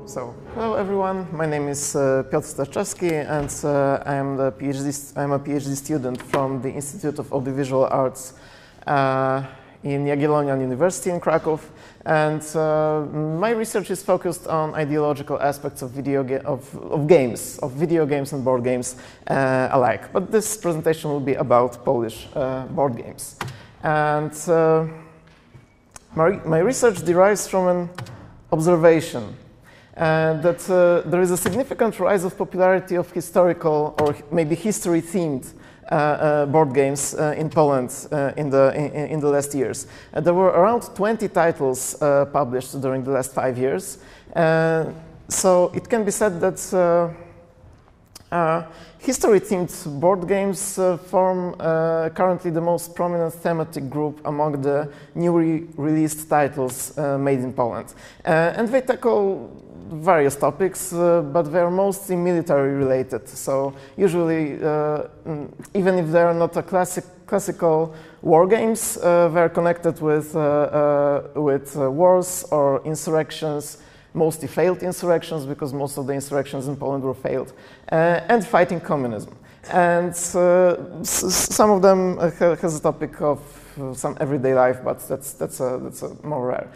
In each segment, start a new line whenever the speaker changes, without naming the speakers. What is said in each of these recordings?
So, hello everyone. My name is Piotr Sterczewski, and I'm a PhD student from the Institute of Audiovisual Arts in Jagiellonian University in Krakow. And my research is focused on ideological aspects of video games and board games alike. But this presentation will be about Polish board games. And my research derives from an observation that there is a significant rise of popularity of historical or maybe history-themed board games in Poland in the last years. There were around 20 titles published during the last 5 years. So it can be said that history-themed board games form currently the most prominent thematic group among the newly released titles made in Poland. And they tackle various topics, but they are mostly military related. So usually, even if they are not a classical war games, they are connected with wars or insurrections, mostly failed insurrections, because most of the insurrections in Poland were failed, and fighting communism. And some of them has a topic of some everyday life, but that's more rare.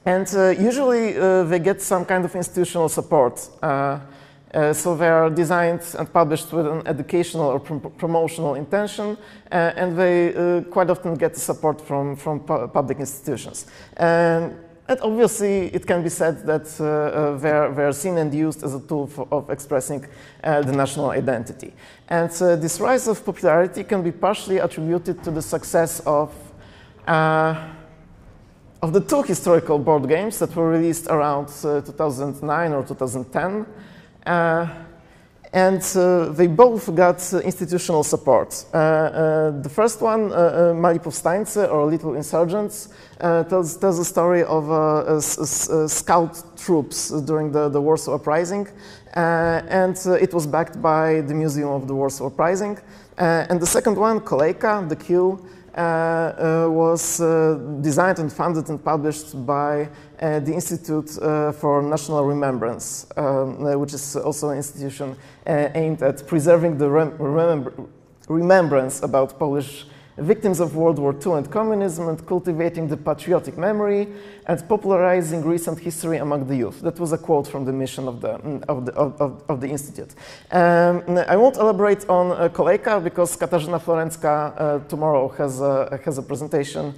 And usually they get some kind of institutional support. So they are designed and published with an educational or promotional intention, and they quite often get support from public institutions. And obviously, it can be said that they are seen and used as a tool of expressing the national identity. And this rise of popularity can be partially attributed to the success of the two historical board games that were released around 2009 or 2010. And they both got institutional support. The first one, Mali Powstańcy, or Little Insurgents, tells the story of scout troops during the Warsaw Uprising, and it was backed by the Museum of the Warsaw Uprising. And the second one, Kolejka, The Queue, was designed and funded and published by the Institute for National Remembrance, which is also an institution aimed at preserving the remembrance about Polish victims of World War II and communism, and cultivating the patriotic memory and popularizing recent history among the youth. That was a quote from the mission of the institute. I won't elaborate on Kolejka because Katarzyna Florencka tomorrow has a presentation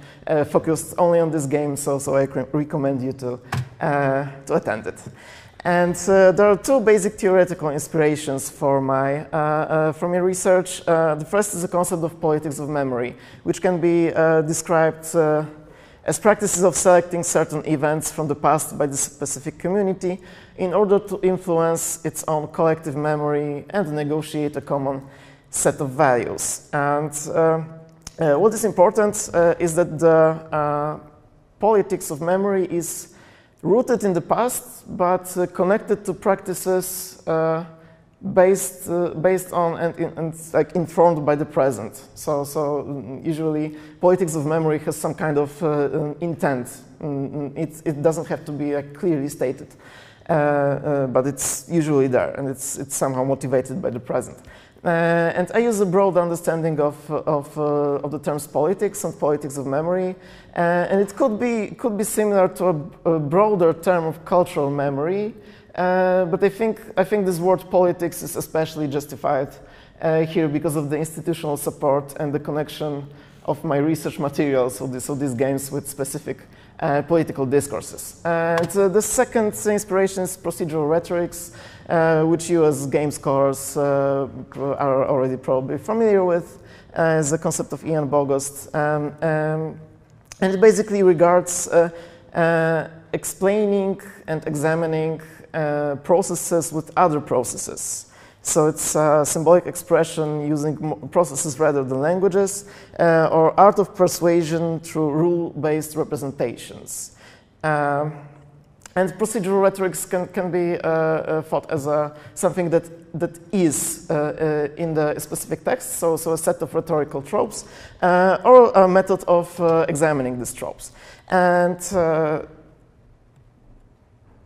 focused only on this game, so I recommend you to attend it. And there are two basic theoretical inspirations for my research. The first is the concept of politics of memory, which can be described as practices of selecting certain events from the past by the specific community in order to influence its own collective memory and negotiate a common set of values. And what is important is that the politics of memory is rooted in the past, but connected to practices based on and like informed by the present. So usually politics of memory has some kind of intent. It doesn't have to be clearly stated, but it's usually there, and it's somehow motivated by the present. And I use a broad understanding of the terms politics and politics of memory, and it could be similar to a broader term of cultural memory, but I think this word politics is especially justified here because of the institutional support and the connection of my research materials of these games with specific political discourses. And the second inspiration is procedural rhetorics, which you as game scholars are already probably familiar with, as a concept of Ian Bogost. And it basically regards explaining and examining processes with other processes. So it's a symbolic expression using processes rather than languages, or art of persuasion through rule-based representations. And procedural rhetorics can be thought as something that is in the specific text, so a set of rhetorical tropes, or a method of examining these tropes. And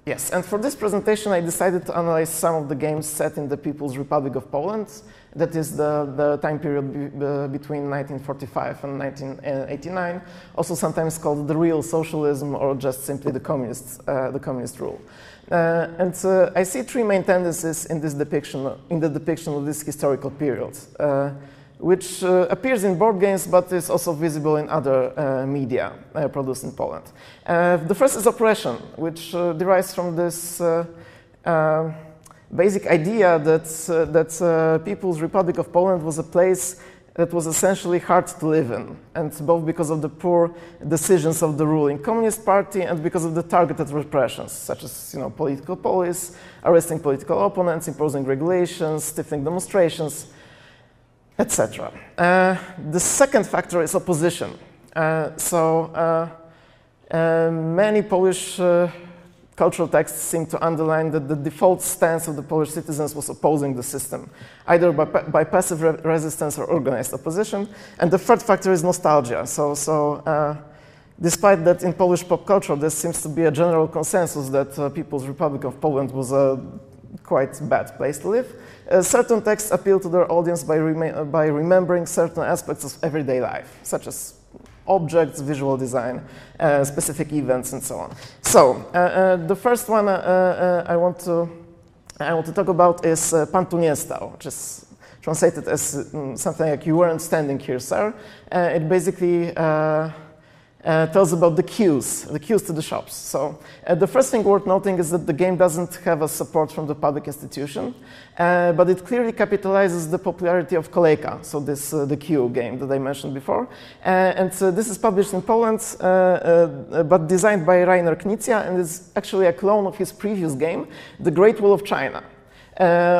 Yes, and for this presentation, I decided to analyze some of the games set in the People's Republic of Poland. That is the time period between 1945 and 1989, also sometimes called the real socialism or just simply the communist rule. I see three main tendencies in this depiction, of this historical period, which appears in board games but is also visible in other media produced in Poland. The first is oppression, which derives from this basic idea that People's Republic of Poland was a place that was essentially hard to live in, and both because of the poor decisions of the ruling Communist Party and because of the targeted repressions, such as political police, arresting political opponents, imposing regulations, stifling demonstrations, etc. The second factor is opposition. Many Polish cultural texts seem to underline that the default stance of the Polish citizens was opposing the system, either by passive resistance or organized opposition. And the third factor is nostalgia. Despite that in Polish pop culture there seems to be a general consensus that People's Republic of Poland was a quite bad place to live, certain texts appeal to their audience by remembering certain aspects of everyday life, such as objects, visual design, specific events, and so on. So the first one I want to talk about is Pan tu nie stał, which is translated as something like "You weren't standing here, sir." It basically tells about the queues to the shops. So the first thing worth noting is that the game doesn't have a support from the public institution, but it clearly capitalizes the popularity of Kolejka, so the queue game that I mentioned before. This is published in Poland, but designed by Rainer Knizia, and is actually a clone of his previous game, The Great Wall of China.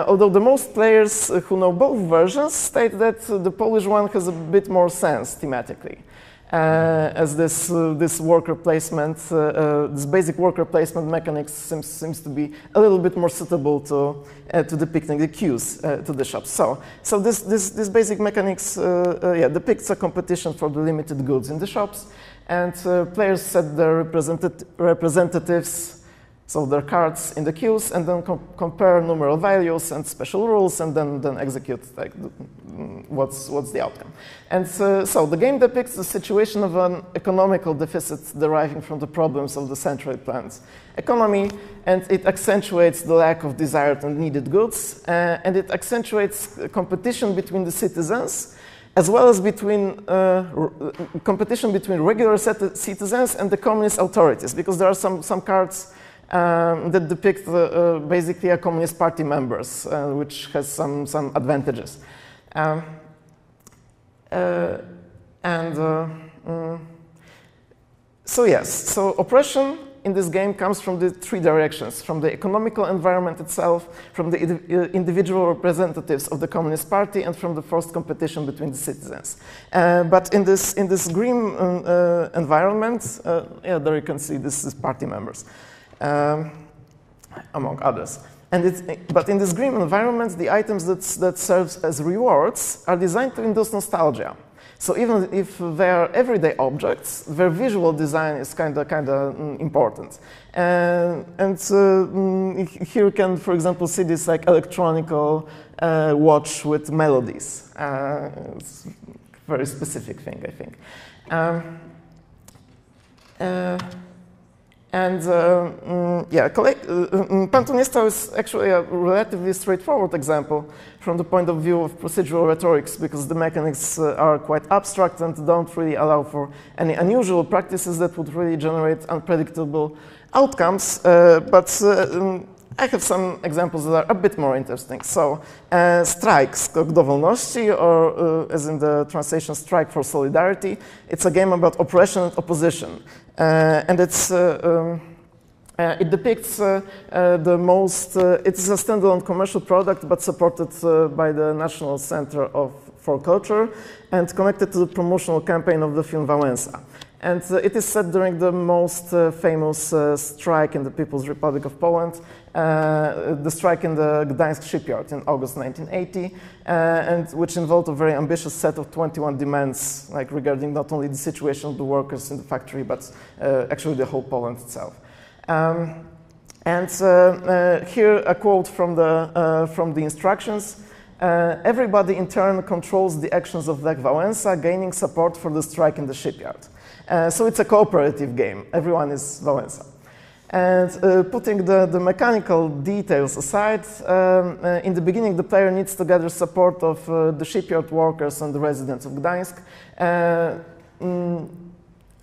Although the most players who know both versions state that the Polish one has a bit more sense thematically. As this worker placement, this basic worker placement mechanics seems to be a little bit more suitable to depicting the queues to the shops. So this basic mechanics depicts a competition for the limited goods in the shops, and players set their representatives, so their cards, in the queues, and then compare numeral values and special rules, and then execute like what's the outcome. And so the game depicts the situation of an economical deficit deriving from the problems of the centrally planned economy, and it accentuates the lack of desired and needed goods, and it accentuates competition between the citizens, as well as between competition between regular citizens and the communist authorities, because there are some cards that depict basically a Communist Party members, which has some advantages. So oppression in this game comes from the three directions: from the economical environment itself, from the individual representatives of the Communist Party, and from the forced competition between the citizens. But in this grim environment, there you can see this is party members. Among others. But in this grim environment, the items that serve as rewards are designed to induce nostalgia. So even if they are everyday objects, their visual design is kind of important. Here you can, for example, see this like electronical watch with melodies. It's a very specific thing, I think. Pan tu nie stał is actually a relatively straightforward example from the point of view of procedural rhetorics, because the mechanics are quite abstract and don't really allow for any unusual practices that would really generate unpredictable outcomes. I have some examples that are a bit more interesting. So, Strike, Skok do Wolności, or as in the translation, Strike for Solidarity. It's a game about oppression and opposition. And it depicts it is a standalone commercial product, but supported by the National Center for Culture and connected to the promotional campaign of the film Wałęsa. And it is set during the most famous strike in the People's Republic of Poland, the strike in the Gdańsk shipyard in August 1980, and which involved a very ambitious set of 21 demands, like regarding not only the situation of the workers in the factory, but actually the whole Poland itself. And here a quote from the instructions. Everybody in turn controls the actions of Lech Wałęsa, gaining support for the strike in the shipyard. So it's a cooperative game. Everyone is Wałęsa. And putting the mechanical details aside, in the beginning the player needs to gather support of the shipyard workers and the residents of Gdańsk,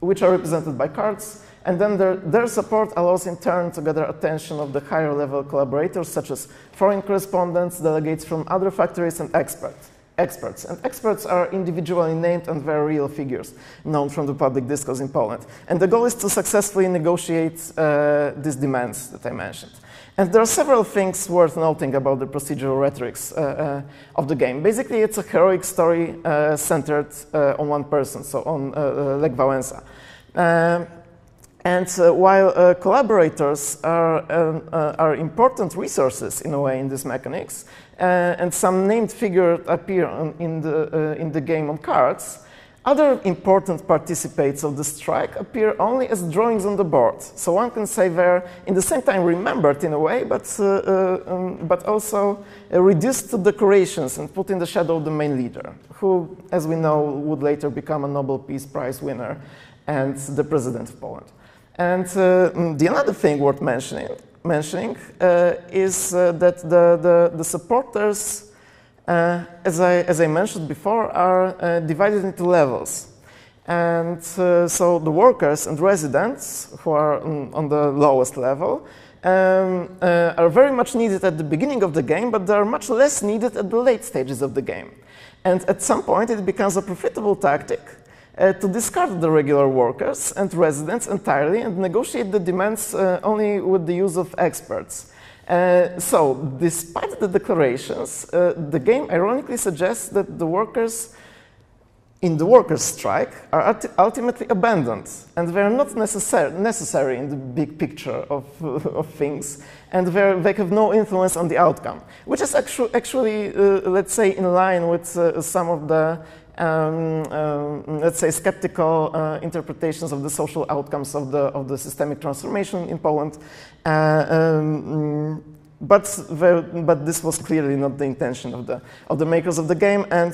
which are represented by cards. And then their support allows in turn to gather attention of the higher level collaborators, such as foreign correspondents, delegates from other factories, and experts. And experts are individually named and very real figures known from the public discourse in Poland. And the goal is to successfully negotiate these demands that I mentioned. And there are several things worth noting about the procedural rhetorics of the game. Basically, it's a heroic story centered on one person, so on Lech Wałęsa. And while collaborators are important resources in a way in these mechanics, and some named figures appear in the game on cards, other important participants of the strike appear only as drawings on the board. So one can say they're in the same time remembered in a way, but also reduced to decorations and put in the shadow of the main leader, who, as we know, would later become a Nobel Peace Prize winner and the president of Poland. And the another thing worth mentioning is that the supporters, as I mentioned before, are divided into levels. And so the workers and residents, who are on the lowest level, are very much needed at the beginning of the game, but they are much less needed at the late stages of the game. And at some point, it becomes a profitable tactic to discard the regular workers and residents entirely and negotiate the demands only with the use of experts. So, despite the declarations, the game ironically suggests that the workers in the workers' strike are ultimately abandoned, and they are not necessary in the big picture of things, and they have no influence on the outcome, which is actually let's say, in line with some of the let's say, skeptical interpretations of the social outcomes of the systemic transformation in Poland. But this was clearly not the intention of the makers of the game. And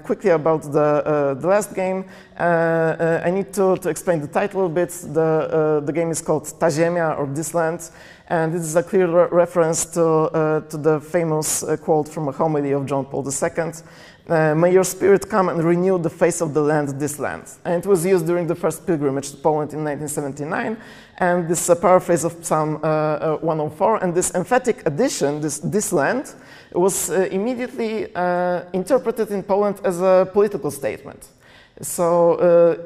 quickly about the last game, I need to explain the title a bit. The game is called Ta Ziemia, or This Land, and this is a clear reference to the famous quote from a homily of John Paul II. May your spirit come and renew the face of the land, this land. And it was used during the first pilgrimage to Poland in 1979. And this is a paraphrase of Psalm 104. And this emphatic addition, this land, was immediately interpreted in Poland as a political statement. So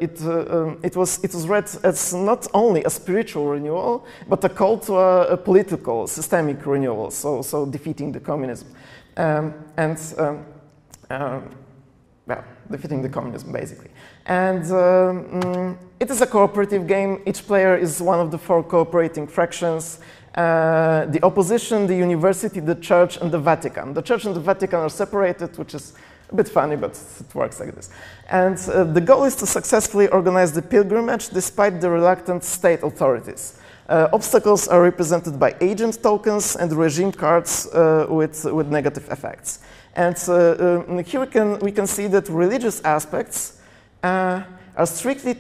it was read as not only a spiritual renewal, but a call to a political, systemic renewal, so defeating the communism. Well, defeating the communism, basically. And it is a cooperative game. Each player is one of the 4 cooperating fractions. The opposition, the university, the church, and the Vatican. The church and the Vatican are separated, which is a bit funny, but it works like this. And the goal is to successfully organize the pilgrimage despite the reluctant state authorities. Obstacles are represented by agent tokens and regime cards with negative effects. And here we can see that religious aspects are strictly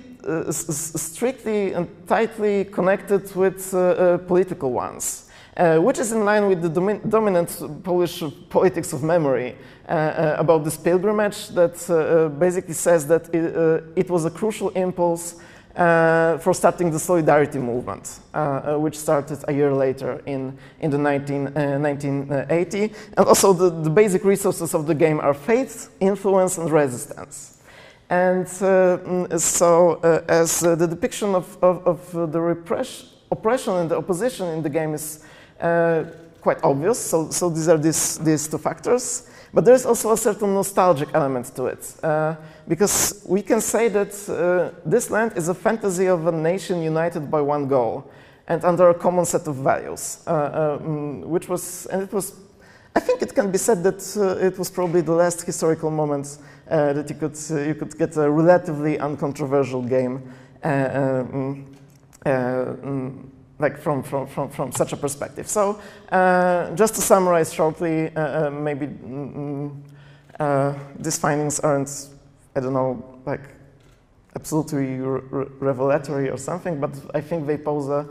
and tightly connected with political ones, which is in line with the dominant Polish politics of memory about this pilgrimage that basically says that it was a crucial impulse for starting the Solidarity movement, which started a year later in the 1980. And also the basic resources of the game are faith, influence, and resistance. And so as the depiction of the oppression and the opposition in the game is quite obvious, so these are these 2 factors. But there's also a certain nostalgic element to it, because we can say that this land is a fantasy of a nation united by one goal and under a common set of values, I think it can be said that it was probably the last historical moment that you could get a relatively uncontroversial game like from such a perspective. So just to summarize shortly, maybe these findings aren't, I don't know, like absolutely revelatory or something, but I think they pose a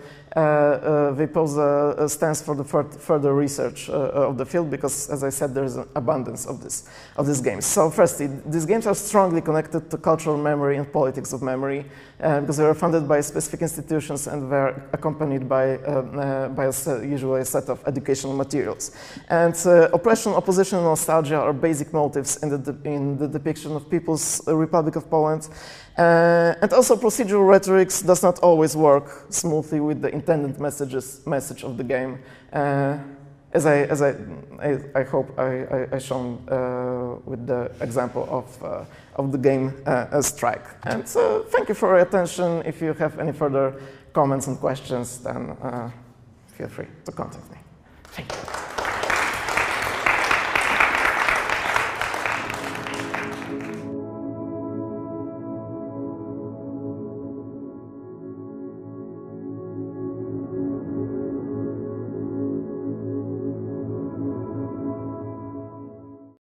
stance for the further research of the field, because, as I said, there is an abundance of these games. So firstly, these games are strongly connected to cultural memory and politics of memory, because they are funded by specific institutions and they're accompanied by usually a set of educational materials. And oppression, opposition, and nostalgia are basic motives in the depiction of People's Republic of Poland. And also procedural rhetorics does not always work smoothly with the intended message of the game, as I hope I shown with the example of the game Strike. And thank you for your attention. If you have any further comments and questions, then feel free to contact me. Thank you.